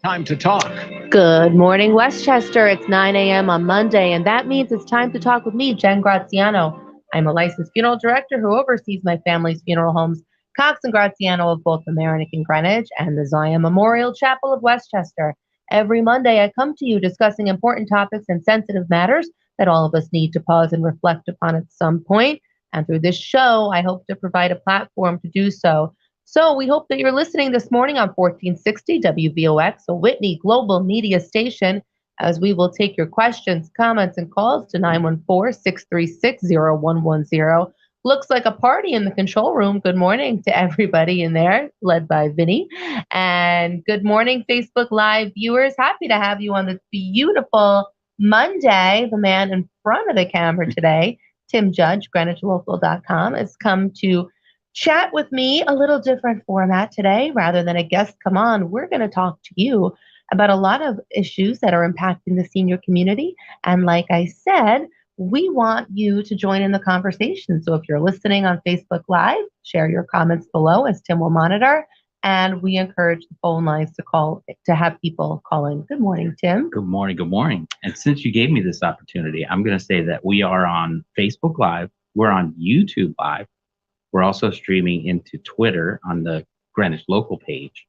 Time to talk. Good morning, Westchester. It's 9 a.m. on Monday, and that means it's time to talk with me, Jen Graziano. I'm a licensed funeral director who oversees my family's funeral homes, Cox and Graziano of both Mamaroneck and Greenwich, and the Zion Memorial Chapel of Westchester. Every Monday, I come to you discussing important topics and sensitive matters that all of us need to pause and reflect upon at some point. And through this show, I hope to provide a platform to do so. So we hope that you're listening this morning on 1460 WVOX, a Whitney Global Media station, as we will take your questions, comments, and calls to 914-636-0110. Looks like a party in the control room. Good morning to everybody in there, led by Vinny. And good morning, Facebook Live viewers. Happy to have you on this beautiful Monday. The man in front of the camera today, Tim Judge, GreenwichLocal.com, has come to chat with me. A little different format today. Rather than a guest come on, we're going to talk to you about a lot of issues that are impacting the senior community. And like I said, we want you to join in the conversation. So if you're listening on Facebook Live, share your comments below as Tim will monitor. And we encourage the phone lines to have people call in. Good morning, Tim. Good morning. Good morning. And since you gave me this opportunity, I'm going to say that we are on Facebook Live. We're on YouTube Live. We're also streaming into Twitter on the Greenwich Local page.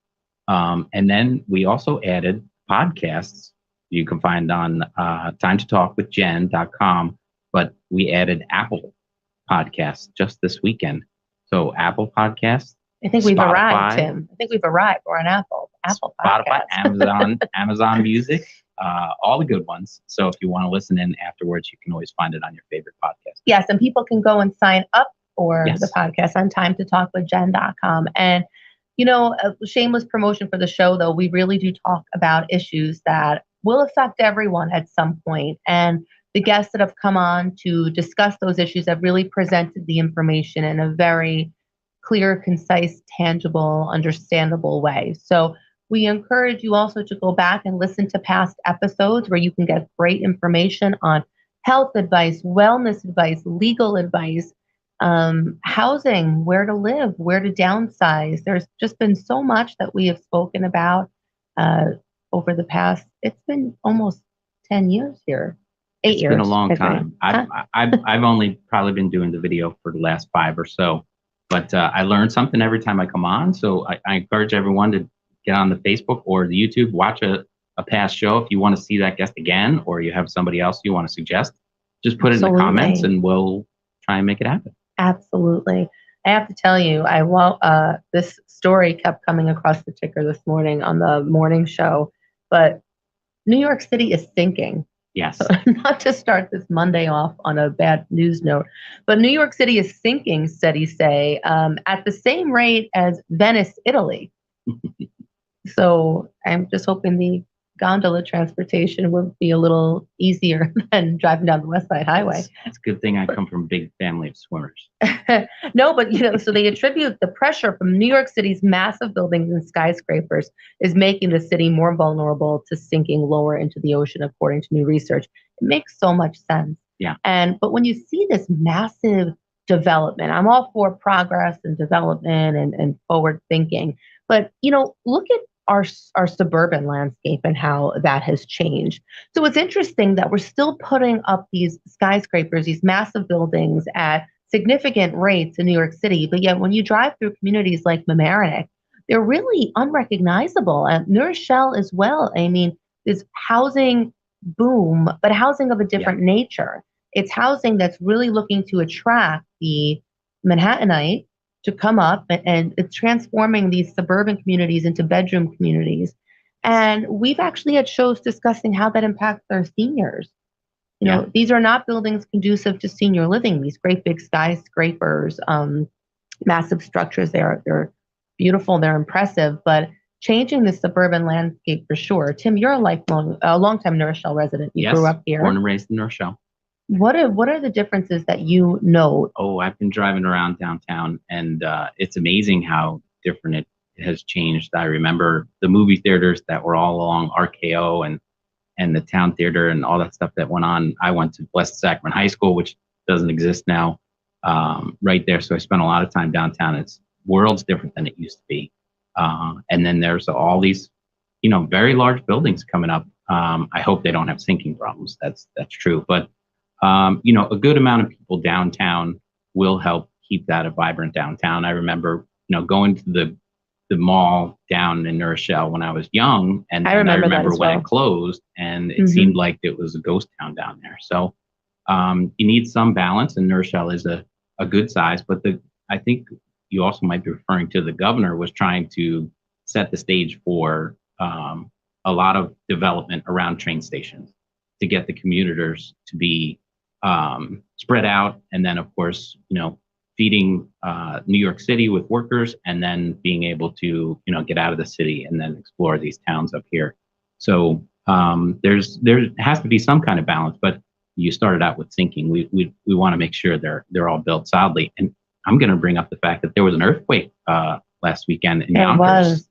And then we also added podcasts you can find on timetotalkwithjen.com. But we added Apple Podcasts just this weekend. So Apple Podcasts. I think we've arrived, Tim. I think we've arrived. We're on Apple Spotify, Podcasts. Amazon Music, all the good ones. So if you want to listen in afterwards, you can always find it on your favorite podcast. Yes, and people can go and sign up for the podcast on timetotalkwithjen.com. And, you know, a shameless promotion for the show, though, we really do talk about issues that will affect everyone at some point. And the guests that have come on to discuss those issues have really presented the information in a very clear, concise, tangible, understandable way. So we encourage you also to go back and listen to past episodes where you can get great information on health advice, wellness advice, legal advice, housing, where to live, where to downsize. There's just been so much that we have spoken about over the past, it's been almost 10 years here. 8 years. It's been a long time. I've only probably been doing the video for the last 5 or so, but I learn something every time I come on. So I encourage everyone to get on the Facebook or the YouTube, watch a past show. If you want to see that guest again, or you have somebody else you want to suggest, just put it in the comments and we'll try and make it happen. Absolutely. I have to tell you, this story kept coming across the ticker this morning on the morning show, but New York City is sinking. Yes. So, not to start this Monday off on a bad news note, but New York City is sinking, studies say, at the same rate as Venice, Italy. So I'm just hoping the gondola transportation would be a little easier than driving down the West Side Highway. It's a good thing I come from a big family of swimmers. No, but so they attribute the pressure from New York City's massive buildings and skyscrapers is making the city more vulnerable to sinking lower into the ocean, according to new research. It makes so much sense. Yeah. But when you see this massive development, I'm all for progress and development and forward thinking, but look at our suburban landscape and how that has changed. So it's interesting that we're still putting up these skyscrapers, these massive buildings at significant rates in New York City, but yet when you drive through communities like Mamaroneck, they're really unrecognizable. And New Rochelle as well. I mean, this housing boom, but housing of a different nature. It's housing that's really looking to attract the Manhattanite to come up, and it's transforming these suburban communities into bedroom communities. And we've actually had shows discussing how that impacts our seniors. These are not buildings conducive to senior living, these great big skyscrapers, massive structures. They're beautiful, they're impressive, but changing the suburban landscape for sure. Tim, you're a longtime New Rochelle resident. You grew up here. Born and raised in New Rochelle. What are the differences that you know? Oh, I've been driving around downtown, and it's amazing how different it has changed. I remember the movie theaters that were all along RKO and the town theater and all that stuff that went on. I went to West Sacramento High School, which doesn't exist now, right there. So I spent a lot of time downtown. It's worlds different than it used to be. And then there's all these very large buildings coming up. I hope they don't have sinking problems. That's true. But a good amount of people downtown will help keep that a vibrant downtown. I remember, going to the mall down in New Rochelle when I was young, and I I remember that remember as when well. it closed, and it seemed like it was a ghost town down there. So you need some balance, and New Rochelle is a good size. But I think you also might be referring to the governor was trying to set the stage for a lot of development around train stations to get the commuters to be spread out, and then of course, feeding New York City with workers, and then being able to get out of the city and then explore these towns up here. So there has to be some kind of balance, but you started out with sinking. We want to make sure they're all built solidly. And I'm going to bring up the fact that there was an earthquake last weekend in Yonkers. Was.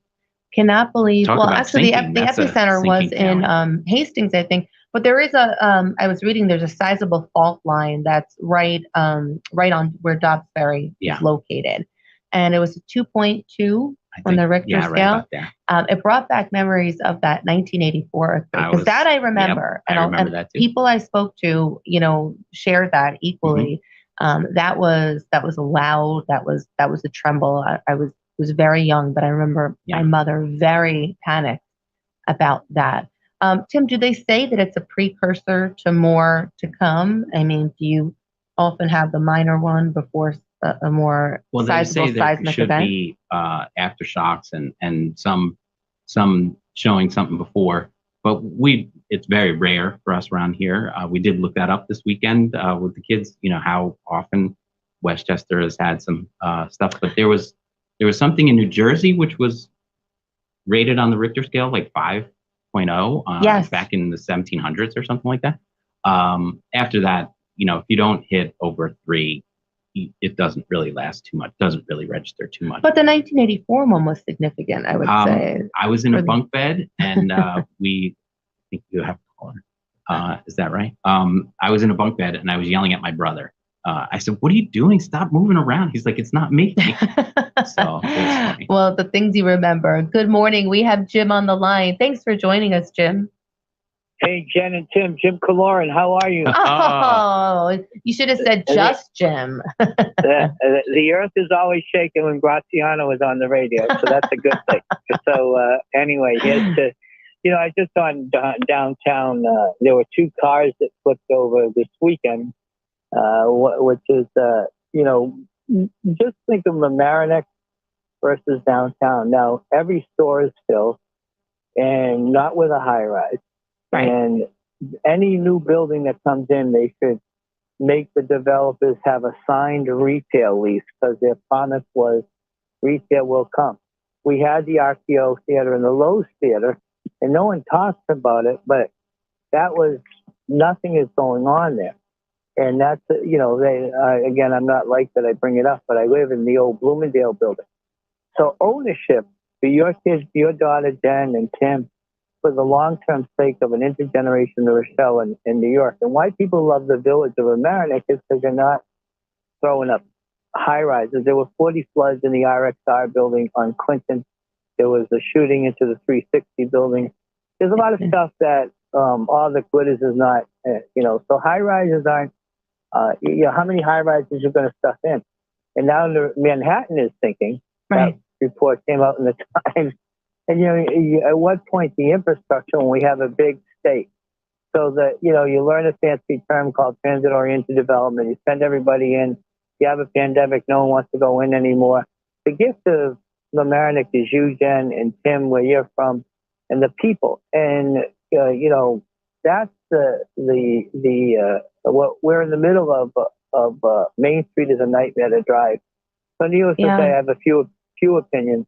Cannot believe. Talk well, about actually, sinking. the That's a epicenter was sinking in Hastings, I think. But there is I was reading, there's a sizable fault line that's right on where Dobbs Ferry is located. And it was a 2.2 on the Richter scale. Right about there. It brought back memories of that 1984 earthquake. Because that I remember. Yep, I remember that too. People I spoke to, shared that equally. That was loud. That was a tremble. I was very young, but I remember my mother very panicked about that. Tim, do they say that it's a precursor to more to come? I mean, do you often have the minor one before a more sizable seismic should event? Be aftershocks and some showing something before, but it's very rare for us around here. We did look that up this weekend with the kids. How often Westchester has had some stuff, but there was something in New Jersey which was rated on the Richter scale like 5.0 back in the 1700s or something like that. After that, if you don't hit over 3, it doesn't really last too much, doesn't really register too much. But the 1984 one was significant, I would say. I was in a bunk bed, and I think you have to call her. Is that right? I was in a bunk bed, and I was yelling at my brother. I said, "What are you doing? Stop moving around." He's like, "It's not me." So it was funny. Well, the things you remember. Good morning. We have Jim on the line. Thanks for joining us, Jim. Hey, Jen and Tim. Jim Kaloran, how are you? Oh, you should have said just Jim. The earth is always shaking when Graziano is on the radio, so that's a good thing. So anyway, I just saw downtown, there were 2 cars that flipped over this weekend. Which is, just think of Mamaroneck versus downtown. Now, every store is filled, and not with a high rise. Right. And any new building that comes in, they should make the developers have a signed retail lease, because their promise was retail will come. We had the RKO Theater and the Lowe's Theater, and no one talks about it, but that was, nothing is going on there. And that's, again, I'm not like that, I bring it up, but I live in the old Bloomingdale building. So ownership for your kids, your daughter, Jen and Tim, for the long-term sake of an intergenerational New Rochelle in New York. And why people love the village of Mamaroneck is because they're not throwing up high-rises. There were 40 floods in the RXR building on Clinton. There was a shooting into the 360 building. There's a lot of stuff that all the glitters is not, so high-rises aren't, how many high-rises you're going to stuff in. And now Manhattan is thinking, right. That report came out in the Times. And, at what point the infrastructure when we have a big state? So that, you learn a fancy term called transit-oriented development. You send everybody in. You have a pandemic. No one wants to go in anymore. The gift of Mamaroneck is you, Jen, and Tim, where you're from, and the people. And, that's what we're in the middle of Main Street is a nightmare to drive. So needless to say, I have a few opinions.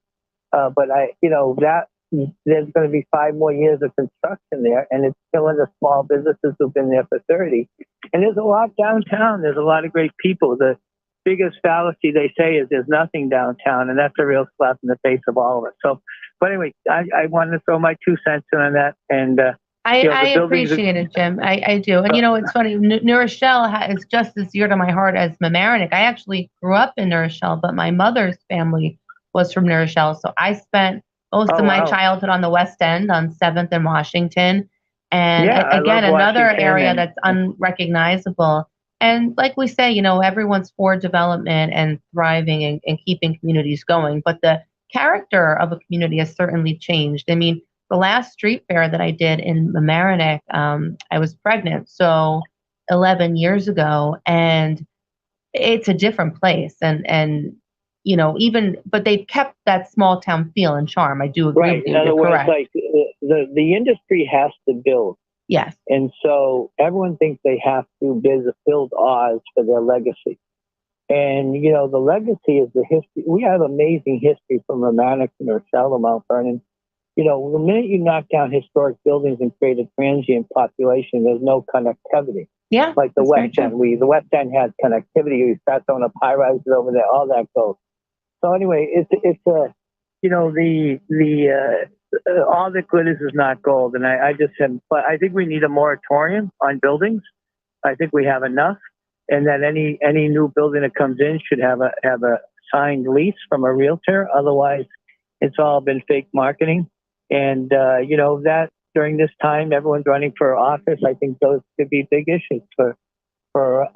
But that there's going to be 5 more years of construction there, and it's killing the small businesses who've been there for 30. And there's a lot downtown. There's a lot of great people. The biggest fallacy they say is there's nothing downtown, and that's a real slap in the face of all of us. So, but anyway, I wanted to throw my 2 cents in on that. And I appreciate it, Jim. I do. And it's funny. New Rochelle is just as dear to my heart as Mamaroneck. I actually grew up in New Rochelle, but my mother's family was from New Rochelle. So I spent most Oh, of my wow. childhood on the West End on 7th and Washington. And Yeah, I again, love another Washington area and that's unrecognizable. And like we say, everyone's for development and thriving and keeping communities going. But the character of a community has certainly changed. I mean, the last street fair that I did in Mamaroneck, I was pregnant, so 11 years ago, and it's a different place. And even but they've kept that small town feel and charm. I do agree right. with In you. other You're words, correct. like the industry has to build. Yes. And so everyone thinks they have to build Oz for their legacy. And, the legacy is the history. We have amazing history from Romantic and Rochelle to Mount Vernon. The minute you knock down historic buildings and create a transient population, there's no connectivity. Yeah. Like the West End. The West End has connectivity. We start throwing up high rises over there, all that goes. So anyway, it's all that glitters is not gold. And I just said, but I think we need a moratorium on buildings. I think we have enough, and that any new building that comes in should have a signed lease from a realtor. Otherwise, it's all been fake marketing. And that during this time, everyone's running for office. I think those could be big issues for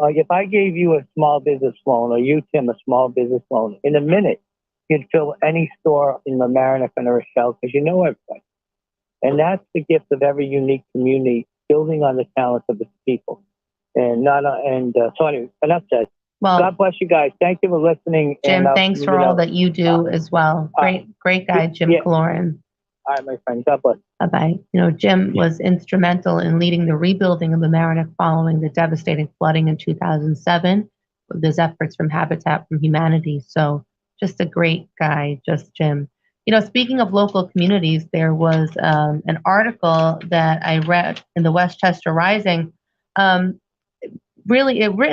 if I gave you a small business loan, or you, Tim, a small business loan, in a minute, you'd fill any store in Mamaroneck and Rochelle because you know everybody. And that's the gift of every unique community, building on the talents of its people. And so anyway, enough said. Well, God bless you guys. Thank you for listening. Jim, and, thanks for all that you do as well. Great guy, Jim Cloran. All right, my friend. God bless. Bye-bye. Jim was instrumental in leading the rebuilding of Mamaroneck following the devastating flooding in 2007 with his efforts from Habitat for Humanity. So just a great guy, just Jim. Speaking of local communities, there was an article that I read in the Westchester Rising, written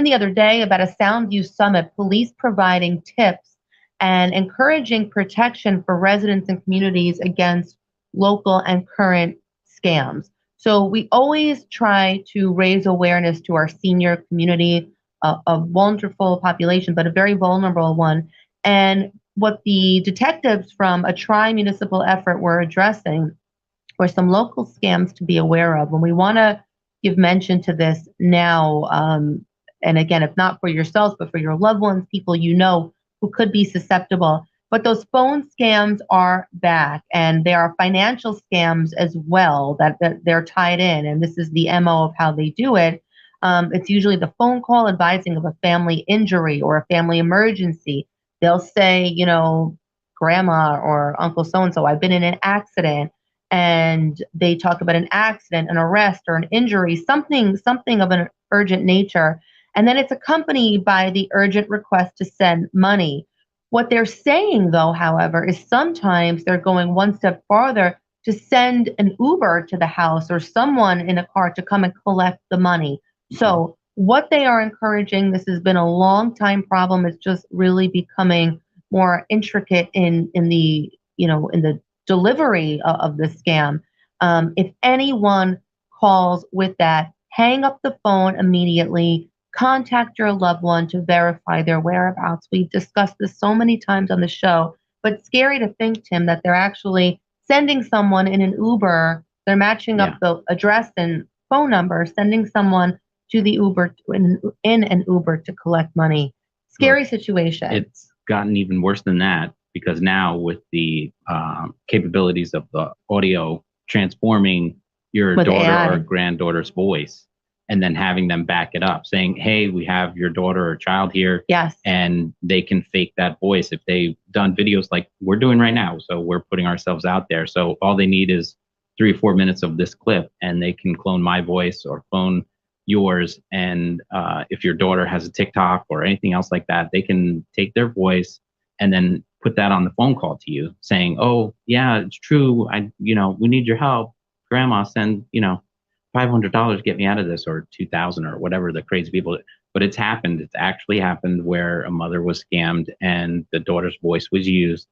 the other day about a Soundview Summit, police providing tips and encouraging protection for residents and communities against local and current scams. So we always try to raise awareness to our senior community, a wonderful population, but a very vulnerable one. And what the detectives from a tri-municipal effort were addressing were some local scams to be aware of. And we want to give mention to this now. And again, if not for yourselves, but for your loved ones, people who could be susceptible. But those phone scams are back, and they are financial scams as well that they're tied in. And this is the MO of how they do it. It's usually the phone call advising of a family injury or a family emergency. They'll say, grandma or uncle so-and-so, I've been in an accident. And they talk about an accident, an arrest, or an injury, something of an urgent nature. And then it's accompanied by the urgent request to send money. What they're saying, though, however, is sometimes they're going one step farther to send an Uber to the house or someone in a car to come and collect the money. So what they are encouraging, this has been a long time problem. It's just really becoming more intricate in the delivery of the scam. If anyone calls with that, hang up the phone immediately. Contact your loved one to verify their whereabouts. We've discussed this so many times on the show, but scary to think, Tim, that they're actually sending someone in an Uber. They're matching up the address and phone number, sending someone to the Uber in an Uber to collect money. Scary situation. It's gotten even worse than that, because now with the capabilities of the audio transforming your daughter AI or granddaughter's voice, and then having them back it up saying, hey, we have your daughter or child here. Yes. And they can fake that voice if they've done videos like we're doing right now. So we're putting ourselves out there. So all they need is 3 or 4 minutes of this clip, and they can clone my voice or clone yours. And if your daughter has a TikTok or anything else like that, they can take their voice and then put that on the phone call to you saying, oh, yeah, it's true. We need your help. Grandma, send, $500, get me out of this, or 2,000 or whatever the crazy people. But it's happened. It's actually happened where a mother was scammed and the daughter's voice was used,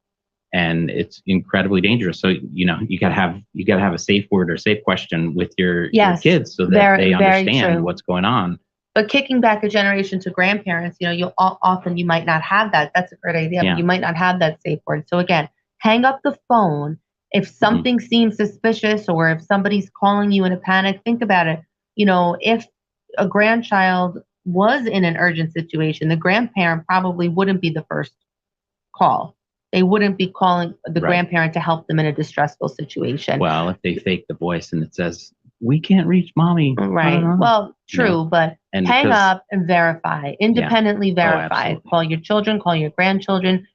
and it's incredibly dangerous. So you gotta have a safe word or safe question with your kids so that they understand what's going on. But kicking back a generation to grandparents, you might not have that. That's a great idea. Yeah. But you might not have that safe word. So again, hang up the phone If something seems suspicious or if somebody's calling you in a panic, think about it. If a grandchild was in an urgent situation, the grandparent probably wouldn't be the first call. They wouldn't be calling the grandparent to help them in a distressful situation. Well, if they fake the voice and it says, we can't reach mommy. Right. Well, true, but hang up and verify, independently verify. Call your children, call your grandchildren.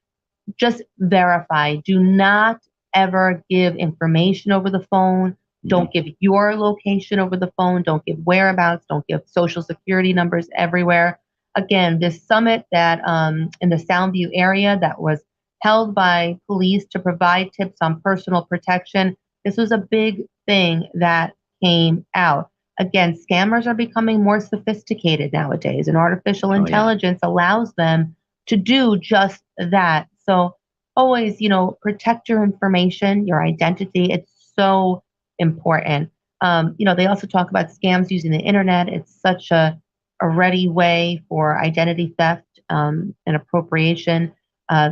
Just verify. Do not ever give information over the phone. Don't give your location over the phone. Don't give whereabouts. Don't give social security numbers everywhere. Again, this summit that in the Soundview area that was held by police to provide tips on personal protection, this was a big thing that came out. Again, scammers are becoming more sophisticated nowadays, and artificial intelligence allows them to do just that. So always, protect your information, your identity. It's so important. They also talk about scams using the internet. It's such a ready way for identity theft and appropriation.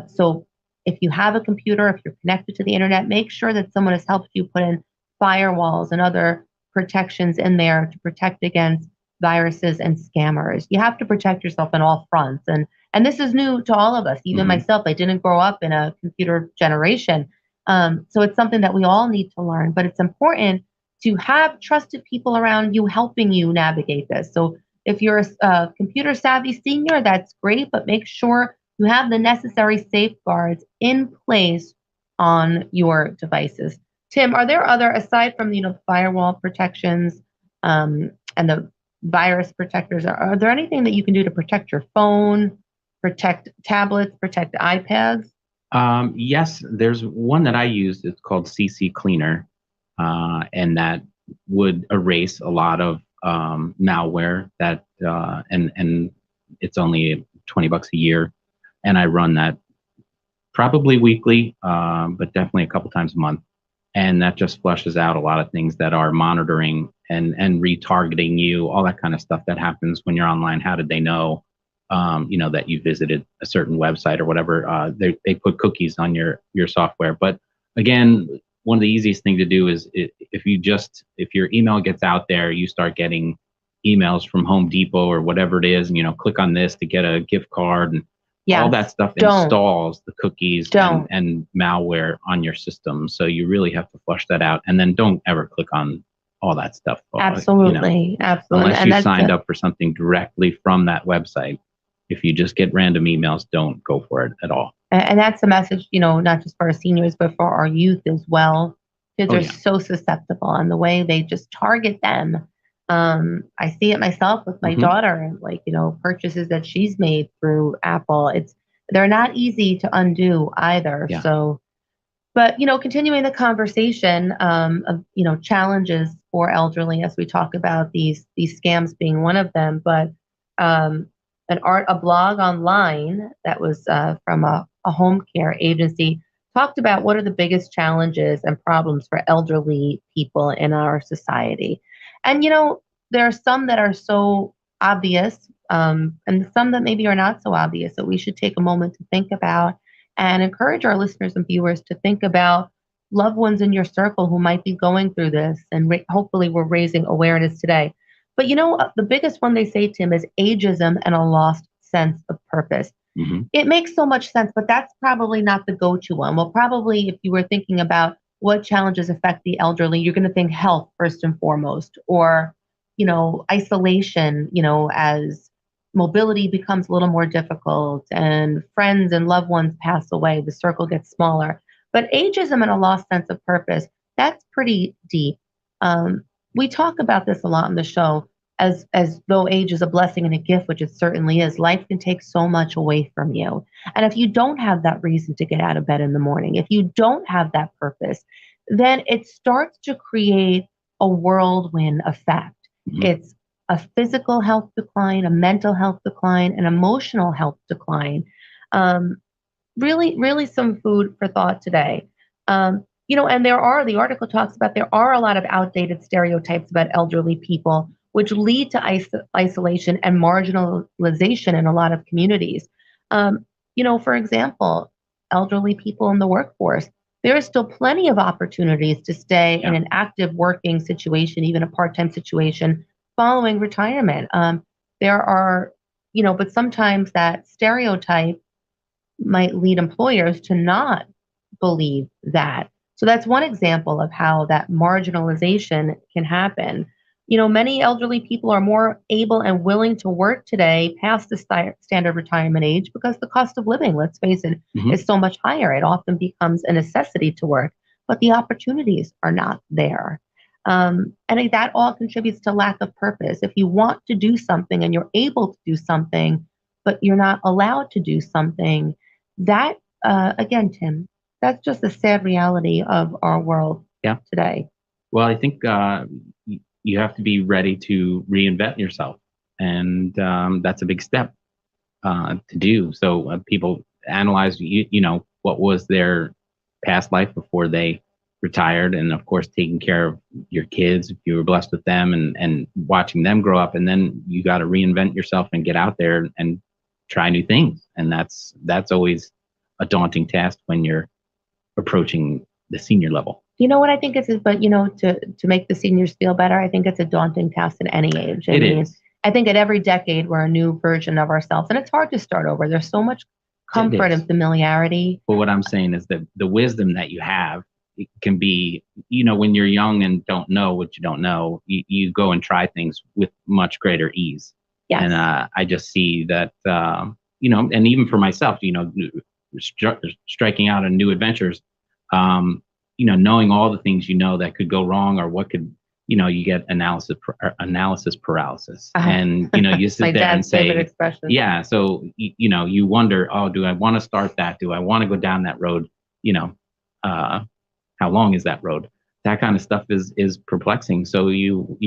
So if you have a computer, if you're connected to the internet, make sure that someone has helped you put in firewalls and other protections in there to protect against viruses and scammers. You have to protect yourself on all fronts. And this is new to all of us, even myself. I didn't grow up in a computer generation. So it's something that we all need to learn, but it's important to have trusted people around you helping you navigate this. So if you're a computer savvy senior, that's great, but make sure you have the necessary safeguards in place on your devices. Tim, are there other, aside from firewall protections and the virus protectors, are there anything that you can do to protect your phone, protect tablets, protect iPads? Yes, there's one that I use. It's called CC Cleaner, and that would erase a lot of malware that and it's only $20 a year, and I run that probably weekly, but definitely a couple times a month, and that just flushes out a lot of things that are monitoring and retargeting you, all that kind of stuff that happens when you're online. How did they know that you visited a certain website or whatever? They put cookies on your software. But again, one of the easiest thing to do is if your email gets out there, you start getting emails from Home Depot or whatever it is, and click on this to get a gift card, and all that stuff installs the cookies and malware on your system. So you really have to flush that out, and then don't ever click on all that stuff. Absolutely. Unless you signed up for something directly from that website. If you just get random emails, don't go for it at all. And that's a message, not just for our seniors, but for our youth as well. Kids are so susceptible, and the way they just target them. I see it myself with my daughter, and purchases that she's made through Apple. They're not easy to undo either. Yeah. So, but continuing the conversation of challenges for elderly as we talk about these scams being one of them, but a blog online that was from a home care agency talked about what are the biggest challenges and problems for elderly people in our society. And, there are some that are so obvious and some that maybe are not so obvious that we should take a moment to think about and encourage our listeners and viewers to think about loved ones in your circle who might be going through this. And hopefully we're raising awareness today. But the biggest one they say, Tim, is ageism and a lost sense of purpose. It makes so much sense, but that's probably not the go-to one. Well, probably if you were thinking about what challenges affect the elderly, you're going to think health first and foremost, or, isolation, as mobility becomes a little more difficult and friends and loved ones pass away, the circle gets smaller. But ageism and a lost sense of purpose, that's pretty deep. We talk about this a lot on the show, as though age is a blessing and a gift, which it certainly is. Life can take so much away from you. And if you don't have that reason to get out of bed in the morning, if you don't have that purpose, then it starts to create a whirlwind effect. It's a physical health decline, a mental health decline, an emotional health decline. Really, really some food for thought today. And the article talks about there are a lot of outdated stereotypes about elderly people, which lead to isolation and marginalization in a lot of communities. For example, elderly people in the workforce, there is still plenty of opportunities to stay in an active working situation, even a part-time situation following retirement. There are, but sometimes that stereotype might lead employers to not believe that. So that's one example of how that marginalization can happen. Many elderly people are more able and willing to work today past the standard retirement age because the cost of living, let's face it, is so much higher. It often becomes a necessity to work, but the opportunities are not there. And that all contributes to lack of purpose. If you want to do something and you're able to do something, but you're not allowed to do something, that, again, Tim, that's just a sad reality of our world today. Well, I think you have to be ready to reinvent yourself. And that's a big step to do. So people analyze, what was their past life before they retired. And of course, taking care of your kids, if you were blessed with them, and watching them grow up. And then you got to reinvent yourself and get out there and try new things. And that's always a daunting task when you're approaching the senior level. You know what I think but to make the seniors feel better, I think it's a daunting task at any age. It is. I think at every decade we're a new version of ourselves, and it's hard to start over. There's so much comfort and familiarity. But what I'm saying is that the wisdom that you have, it can be, when you're young and don't know what you don't know, you go and try things with much greater ease. Yes. And I just see that, and even for myself, striking out on new adventures, knowing all the things that could go wrong, or what could, you get analysis paralysis. And, you sit there and say, yeah. So, you wonder, oh, do I want to start that? Do I want to go down that road? How long is that road? That kind of stuff is perplexing. So you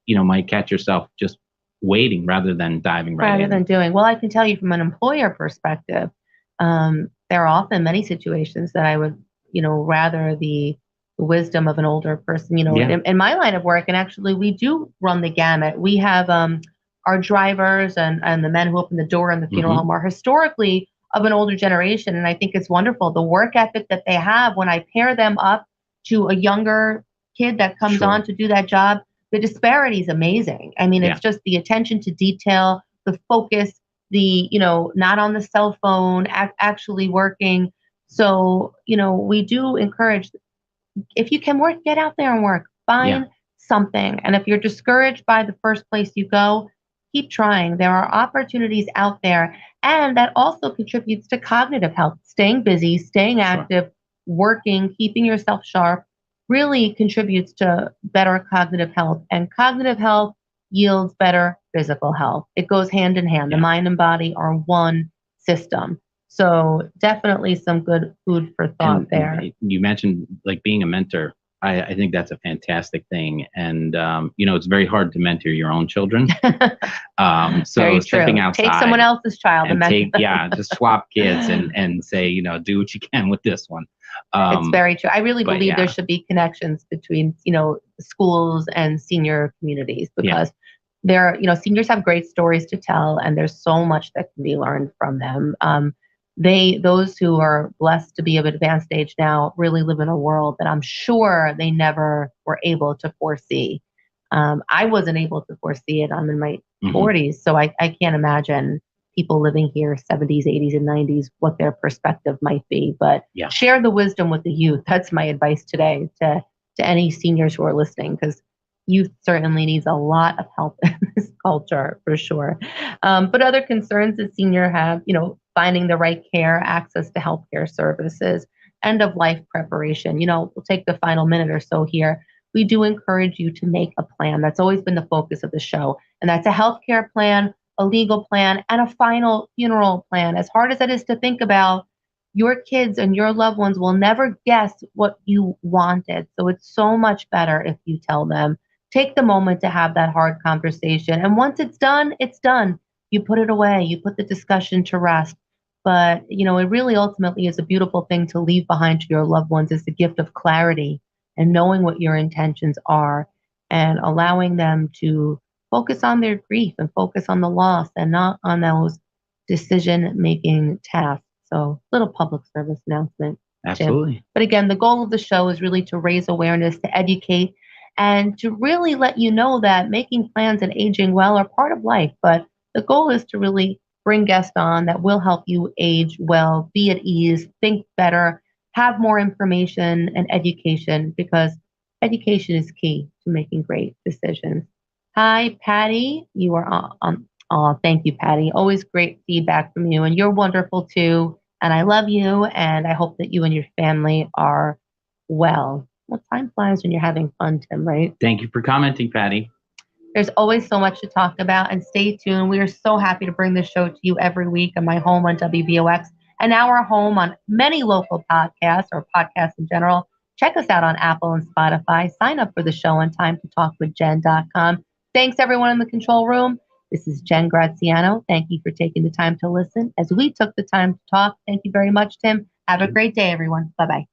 might catch yourself just waiting rather than diving right in. Rather than doing. Well, I can tell you from an employer perspective, there are often many situations that I would, rather the wisdom of an older person, in my line of work. And actually, we do run the gamut. We have our drivers and the men who open the door in the funeral home are historically of an older generation. And I think it's wonderful. The work ethic that they have, when I pair them up to a younger kid that comes on to do that job, the disparity is amazing. I mean, it's just the attention to detail, the focus, the, not on the cell phone, actually working. So, we do encourage, if you can work, get out there and work, find something. And if you're discouraged by the first place you go, keep trying. There are opportunities out there. And that also contributes to cognitive health. Staying busy, staying active, working, keeping yourself sharp really contributes to better cognitive health. And cognitive health yields better physical health. It goes hand in hand. The mind and body are one system. So definitely some good food for thought there. You mentioned being a mentor. I think that's a fantastic thing. And, it's very hard to mentor your own children. So stepping outside. Take someone else's child and just swap kids and say, do what you can with this one. It's very true. I really believe there should be connections between, schools and senior communities, because seniors have great stories to tell, and there's so much that can be learned from them. Those who are blessed to be of advanced age now really live in a world that I'm sure they never were able to foresee. I wasn't able to foresee it. I'm in my 40s, so I can't imagine people living here 70s, 80s, and 90s, what their perspective might be. But share the wisdom with the youth. That's my advice today to any seniors who are listening, because youth certainly needs a lot of help in this culture, for sure. But other concerns that seniors have, finding the right care, access to healthcare services, end of life preparation. We'll take the final minute or so here. We do encourage you to make a plan. That's always been the focus of the show. And that's a healthcare plan, a legal plan, and a final funeral plan. As hard as that is to think about, your kids and your loved ones will never guess what you wanted. So it's so much better if you tell them. Take the moment to have that hard conversation. And once it's done, it's done. You put it away. You put the discussion to rest. But, it really ultimately is a beautiful thing to leave behind to your loved ones, is the gift of clarity and knowing what your intentions are and allowing them to focus on their grief and focus on the loss and not on those decision-making tasks. So, little public service announcement. Absolutely. But again, the goal of the show is really to raise awareness, to educate, and to really let you know that making plans and aging well are part of life. But the goal is to really bring guests on that will help you age well, be at ease, think better, have more information and education, because education is key to making great decisions. Hi, Patty. You are on. Oh, thank you, Patty. Always great feedback from you. And you're wonderful too. And I love you. And I hope that you and your family are well. Well, time flies when you're having fun, Tim, right? Thank you for commenting, Patty. There's always so much to talk about. And stay tuned. We are so happy to bring this show to you every week on my home on WBOX and now our home on many local podcasts or podcasts in general. Check us out on Apple and Spotify. Sign up for the show on timetotalkwithjen.com. Thanks, everyone in the control room. This is Jen Graziano. Thank you for taking the time to listen as we took the time to talk. Thank you very much, Tim. Have a great day, everyone. Bye-bye.